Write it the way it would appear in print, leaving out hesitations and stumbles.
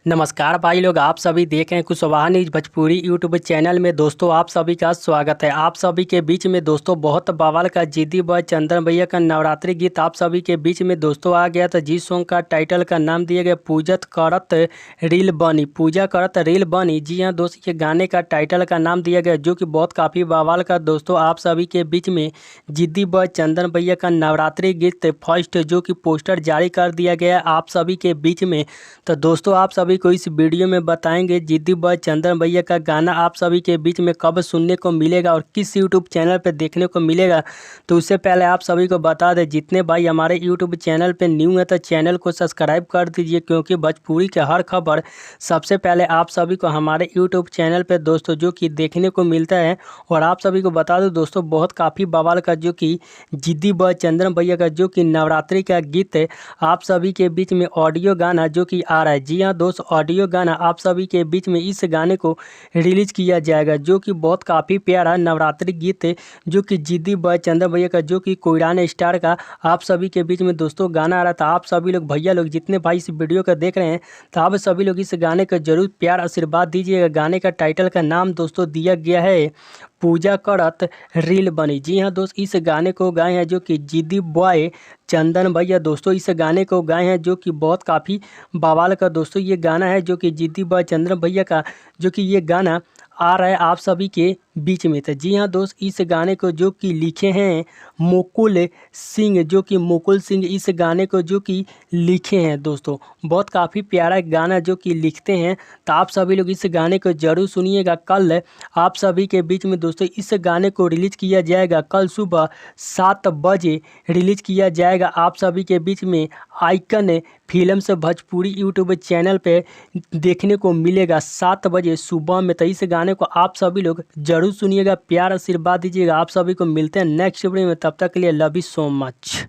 नमस्कार भाई लोग, आप सभी देख रहे हैं Kushwaha news Bhojpuri YouTube channel में। दोस्तों आप सभी का स्वागत है। आप सभी के बीच में दोस्तों बहुत बवाल का जिद्दी बॉय चंदन भैया का नवरात्रि गीत आप सभी के बीच में दोस्तों आ गया। तो जिस सॉन्ग का टाइटल का नाम दिया गया पूजत करत रील बनी, पूजा करत रील बनी। जी हाँ दोस्त, ये गाने का टाइटल का नाम दिया गया जो कि बहुत काफ़ी बवाल का दोस्तों आप सभी के बीच में जिद्दी बॉय चंदन भैया का नवरात्रि गीत फर्स्ट जो कि पोस्टर जारी कर दिया गया आप सभी के बीच में। तो दोस्तों आप सभी को इस वीडियो में बताएंगे जिद्दी बॉय चंदन भैया का गाना आप सभी के बीच में कब सुनने को मिलेगा और किस यूट्यूब चैनल पर देखने को मिलेगा। तो उससे पहले आप सभी को बता दें, जितने भाई हमारे यूट्यूब चैनल पर न्यू है तो चैनल को सब्सक्राइब कर दीजिए, क्योंकि भोजपुरी के हर खबर सबसे पहले आप सभी को हमारे यूट्यूब चैनल पर दोस्तों जो कि देखने को मिलता है। और आप सभी को बता दूं दोस्तों, बहुत काफ़ी बवाल का जो कि जिद्दी बॉय चंदन भैया का जो कि नवरात्रि का गीत है आप सभी के बीच में ऑडियो गाना जो कि आ रहा है। जी हाँ दोस्त, ऑडियो गाना आप सभी के बीच में इस गाने को रिलीज किया जाएगा जो कि बहुत काफ़ी प्यारा नवरात्रि गीत है जो कि जिद्दी बॉय चंदन भैया का जो कि कोयरान स्टार का आप सभी के बीच में दोस्तों गाना आ रहा था। आप सभी लोग भैया लोग जितने भाई इस वीडियो को देख रहे हैं तो आप सभी लोग इस गाने का जरूर प्यार आशीर्वाद दीजिएगा। गाने का टाइटल का नाम दोस्तों दिया गया है पूजा करत रील बनी। जी हाँ दोस्त, इस गाने को गाए हैं जो कि जिद्दी बॉय चंदन भैया दोस्तों इस गाने को गाए हैं जो कि बहुत काफ़ी बवाल का दोस्तों ये गाना है जो कि जिद्दी बॉय चंदन भैया का जो कि ये गाना आ रहा है आप सभी के बीच में। तो जी हाँ दोस्त, इस गाने को जो कि लिखे हैं मुकुल सिंह, जो कि मुकुल सिंह इस गाने को जो कि लिखे हैं दोस्तों। बहुत काफ़ी प्यारा गाना जो कि लिखते हैं। तो आप सभी लोग इस गाने को जरूर सुनिएगा। कल आप सभी के बीच में दोस्तों इस गाने को रिलीज किया जाएगा, कल सुबह 7 बजे रिलीज किया जाएगा आप सभी के बीच में। आइकन फिल्म से भोजपुरी यूट्यूब चैनल पे देखने को मिलेगा 7 बजे सुबह में। तो इस गाने को आप सभी लोग जरूर सुनिएगा, प्यार आशीर्वाद दीजिएगा। आप सभी को मिलते हैं नेक्स्ट वीडियो में, तब तक के लिए लव यू सो मच।